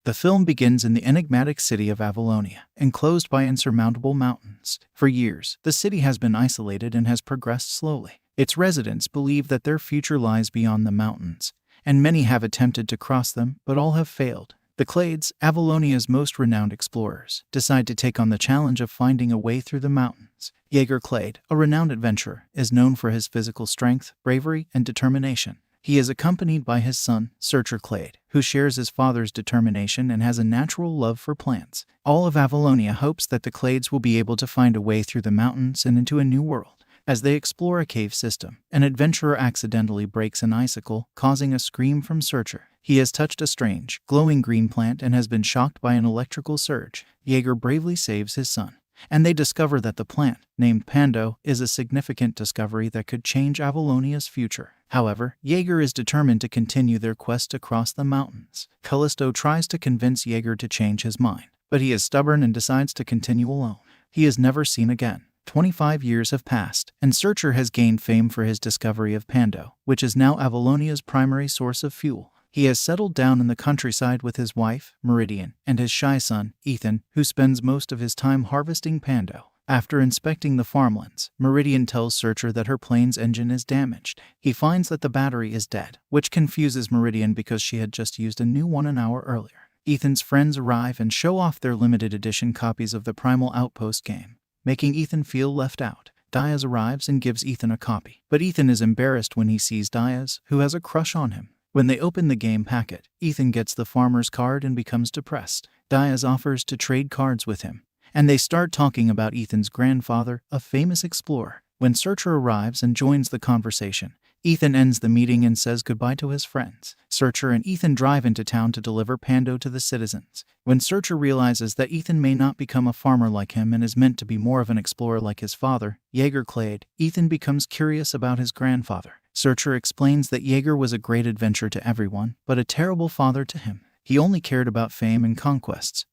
The film begins in the enigmatic city of Avalonia, enclosed by insurmountable mountains. For years, the city has been isolated and has progressed slowly. Its residents believe that their future lies beyond the mountains, and many have attempted to cross them, but all have failed. The Clades, Avalonia's most renowned explorers, decide to take on the challenge of finding a way through the mountains. Jaeger Clade, a renowned adventurer, is known for his physical strength, bravery, and determination. He is accompanied by his son, Searcher Clade, who shares his father's determination and has a natural love for plants. All of Avalonia hopes that the Clades will be able to find a way through the mountains and into a new world. As they explore a cave system, an adventurer accidentally breaks an icicle, causing a scream from Searcher. He has touched a strange, glowing green plant and has been shocked by an electrical surge. Jaeger bravely saves his son, and they discover that the plant, named Pando, is a significant discovery that could change Avalonia's future. However, Jaeger is determined to continue their quest across the mountains. Callisto tries to convince Jaeger to change his mind, but he is stubborn and decides to continue alone. He is never seen again. 25 years have passed, and Searcher has gained fame for his discovery of Pando, which is now Avalonia's primary source of fuel. He has settled down in the countryside with his wife, Meridian, and his shy son, Ethan, who spends most of his time harvesting Pando. After inspecting the farmlands, Meridian tells Searcher that her plane's engine is damaged. He finds that the battery is dead, which confuses Meridian because she had just used a new one an hour earlier. Ethan's friends arrive and show off their limited edition copies of the Primal Outpost game, making Ethan feel left out. Diaz arrives and gives Ethan a copy, but Ethan is embarrassed when he sees Diaz, who has a crush on him. When they open the game packet, Ethan gets the farmer's card and becomes depressed. Diaz offers to trade cards with him, and they start talking about Ethan's grandfather, a famous explorer. When Searcher arrives and joins the conversation, Ethan ends the meeting and says goodbye to his friends. Searcher and Ethan drive into town to deliver Pando to the citizens. When Searcher realizes that Ethan may not become a farmer like him and is meant to be more of an explorer like his father, Jaeger Clade, Ethan becomes curious about his grandfather. Searcher explains that Jaeger was a great adventurer to everyone, but a terrible father to him. He only cared about fame and conquests,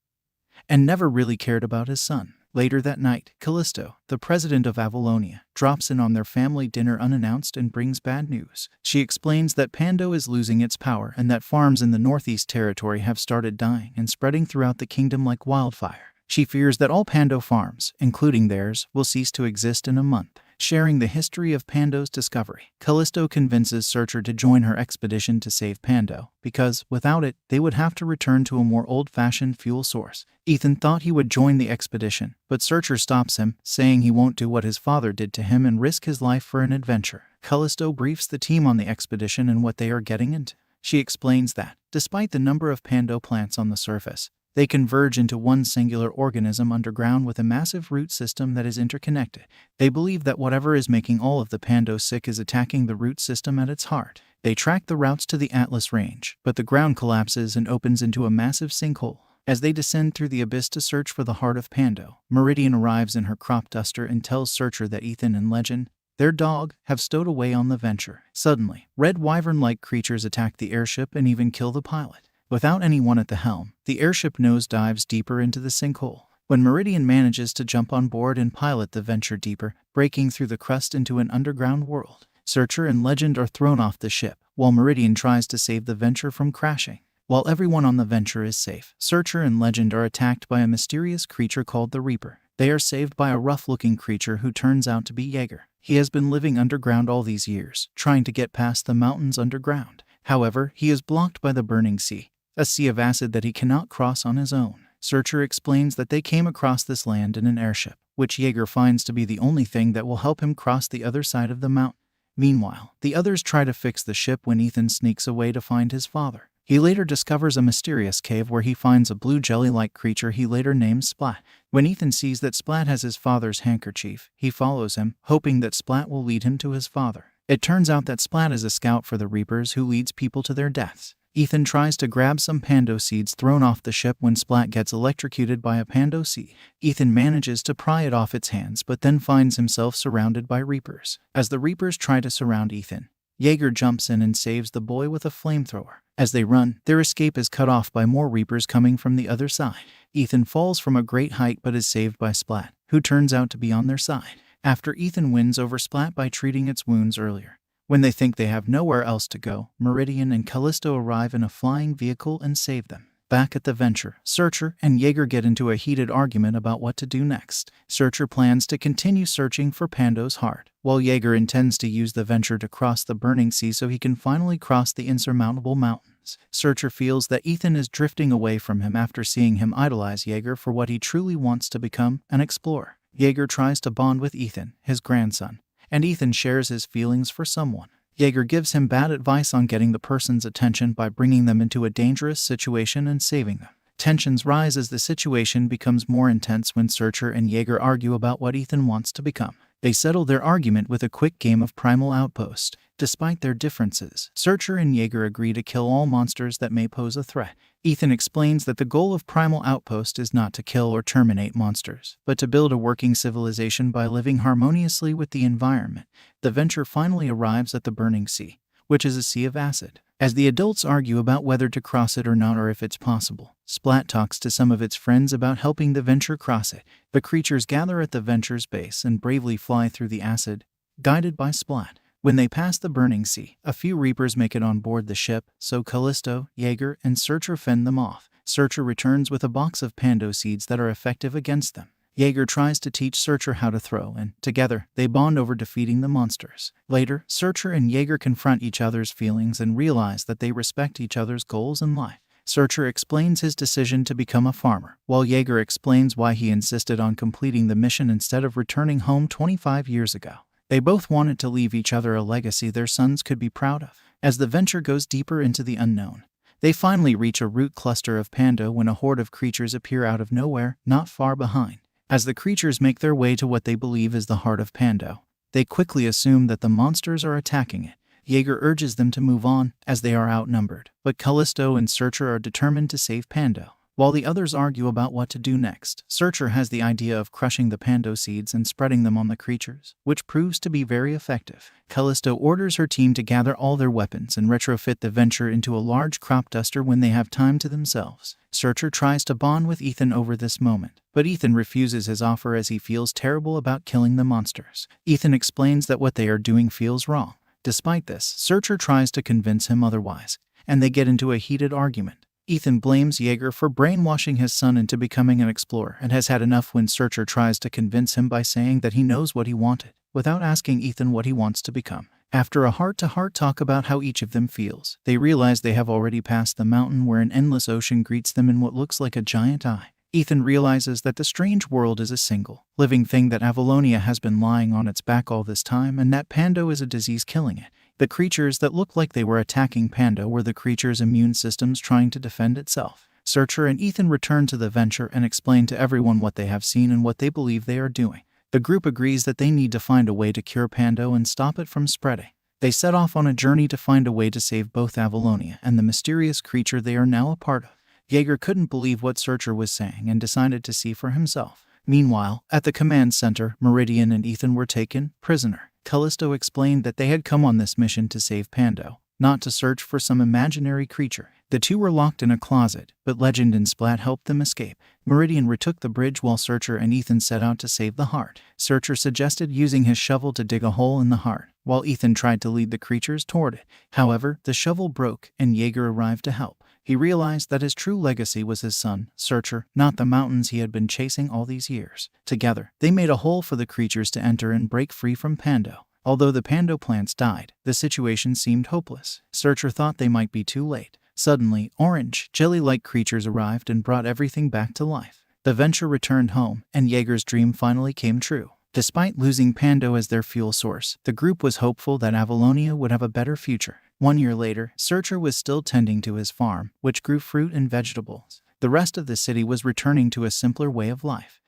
and never really cared about his son. Later that night, Callisto, the president of Avalonia, drops in on their family dinner unannounced and brings bad news. She explains that Pando is losing its power and that farms in the Northeast Territory have started dying and spreading throughout the kingdom like wildfire. She fears that all Pando farms, including theirs, will cease to exist in a month. Sharing the history of Pando's discovery, Callisto convinces Searcher to join her expedition to save Pando, because, without it, they would have to return to a more old-fashioned fuel source. Ethan thought he would join the expedition, but Searcher stops him, saying he won't do what his father did to him and risk his life for an adventure. Callisto briefs the team on the expedition and what they are getting into. She explains that, despite the number of Pando plants on the surface, they converge into one singular organism underground with a massive root system that is interconnected. They believe that whatever is making all of the Pando sick is attacking the root system at its heart. They track the routes to the Atlas Range, but the ground collapses and opens into a massive sinkhole. As they descend through the abyss to search for the heart of Pando, Meridian arrives in her crop duster and tells Searcher that Ethan and Legend, their dog, have stowed away on the venture. Suddenly, red wyvern-like creatures attack the airship and even kill the pilot. Without anyone at the helm, the airship nosedives deeper into the sinkhole. When Meridian manages to jump on board and pilot the venture deeper, breaking through the crust into an underground world, Searcher and Legend are thrown off the ship, while Meridian tries to save the venture from crashing. While everyone on the venture is safe, Searcher and Legend are attacked by a mysterious creature called the Reaper. They are saved by a rough-looking creature who turns out to be Jaeger. He has been living underground all these years, trying to get past the mountains underground. However, he is blocked by the burning sea, a sea of acid that he cannot cross on his own. Searcher explains that they came across this land in an airship, which Jaeger finds to be the only thing that will help him cross the other side of the mountain. Meanwhile, the others try to fix the ship when Ethan sneaks away to find his father. He later discovers a mysterious cave where he finds a blue jelly-like creature he later names Splat. When Ethan sees that Splat has his father's handkerchief, he follows him, hoping that Splat will lead him to his father. It turns out that Splat is a scout for the Reapers who leads people to their deaths. Ethan tries to grab some Pando seeds thrown off the ship when Splat gets electrocuted by a Pando seed. Ethan manages to pry it off its hands but then finds himself surrounded by Reapers. As the Reapers try to surround Ethan, Jaeger jumps in and saves the boy with a flamethrower. As they run, their escape is cut off by more Reapers coming from the other side. Ethan falls from a great height but is saved by Splat, who turns out to be on their side. After Ethan wins over Splat by treating its wounds earlier, when they think they have nowhere else to go, Meridian and Callisto arrive in a flying vehicle and save them. Back at the venture, Searcher and Jaeger get into a heated argument about what to do next. Searcher plans to continue searching for Pando's heart, while Jaeger intends to use the venture to cross the burning sea so he can finally cross the insurmountable mountains. Searcher feels that Ethan is drifting away from him after seeing him idolize Jaeger for what he truly wants to become, an explorer. Jaeger tries to bond with Ethan, his grandson, and Ethan shares his feelings for someone. Jaeger gives him bad advice on getting the person's attention by bringing them into a dangerous situation and saving them. Tensions rise as the situation becomes more intense when Searcher and Jaeger argue about what Ethan wants to become. They settle their argument with a quick game of Primal Outpost. Despite their differences, Searcher and Jaeger agree to kill all monsters that may pose a threat. Ethan explains that the goal of Primal Outpost is not to kill or terminate monsters, but to build a working civilization by living harmoniously with the environment. The venture finally arrives at the Burning Sea, which is a sea of acid. As the adults argue about whether to cross it or not or if it's possible, Splat talks to some of its friends about helping the venture cross it. The creatures gather at the venture's base and bravely fly through the acid, guided by Splat. When they pass the Burning Sea, a few Reapers make it on board the ship, so Callisto, Jaeger, and Searcher fend them off. Searcher returns with a box of Pando seeds that are effective against them. Jaeger tries to teach Searcher how to throw, and, together, they bond over defeating the monsters. Later, Searcher and Jaeger confront each other's feelings and realize that they respect each other's goals in life. Searcher explains his decision to become a farmer, while Jaeger explains why he insisted on completing the mission instead of returning home 25 years ago. They both wanted to leave each other a legacy their sons could be proud of. As the venture goes deeper into the unknown, they finally reach a root cluster of Pando when a horde of creatures appear out of nowhere, not far behind. As the creatures make their way to what they believe is the heart of Pando, they quickly assume that the monsters are attacking it. Jaeger urges them to move on, as they are outnumbered, but Callisto and Searcher are determined to save Pando. While the others argue about what to do next, Searcher has the idea of crushing the Pando seeds and spreading them on the creatures, which proves to be very effective. Callisto orders her team to gather all their weapons and retrofit the venture into a large crop duster when they have time to themselves. Searcher tries to bond with Ethan over this moment, but Ethan refuses his offer as he feels terrible about killing the monsters. Ethan explains that what they are doing feels wrong. Despite this, Searcher tries to convince him otherwise, and they get into a heated argument. Ethan blames Jaeger for brainwashing his son into becoming an explorer and has had enough when Searcher tries to convince him by saying that he knows what he wanted, without asking Ethan what he wants to become. After a heart-to-heart talk about how each of them feels, they realize they have already passed the mountain where an endless ocean greets them in what looks like a giant eye. Ethan realizes that the strange world is a single, living thing that Avalonia has been lying on its back all this time and that Pando is a disease killing it. The creatures that looked like they were attacking Pando were the creature's immune systems trying to defend itself. Searcher and Ethan return to the venture and explain to everyone what they have seen and what they believe they are doing. The group agrees that they need to find a way to cure Pando and stop it from spreading. They set off on a journey to find a way to save both Avalonia and the mysterious creature they are now a part of. Jaeger couldn't believe what Searcher was saying and decided to see for himself. Meanwhile, at the command center, Meridian and Ethan were taken prisoner. Callisto explained that they had come on this mission to save Pando, not to search for some imaginary creature. The two were locked in a closet, but Legend and Splat helped them escape. Meridian retook the bridge while Searcher and Ethan set out to save the heart. Searcher suggested using his shovel to dig a hole in the heart, while Ethan tried to lead the creatures toward it. However, the shovel broke, and Jaeger arrived to help. He realized that his true legacy was his son, Searcher, not the mountains he had been chasing all these years. Together, they made a hole for the creatures to enter and break free from Pando. Although the Pando plants died, the situation seemed hopeless. Searcher thought they might be too late. Suddenly, orange, jelly-like creatures arrived and brought everything back to life. The venture returned home, and Jaeger's dream finally came true. Despite losing Pando as their fuel source, the group was hopeful that Avalonia would have a better future. 1 year later, Searcher was still tending to his farm, which grew fruit and vegetables. The rest of the city was returning to a simpler way of life.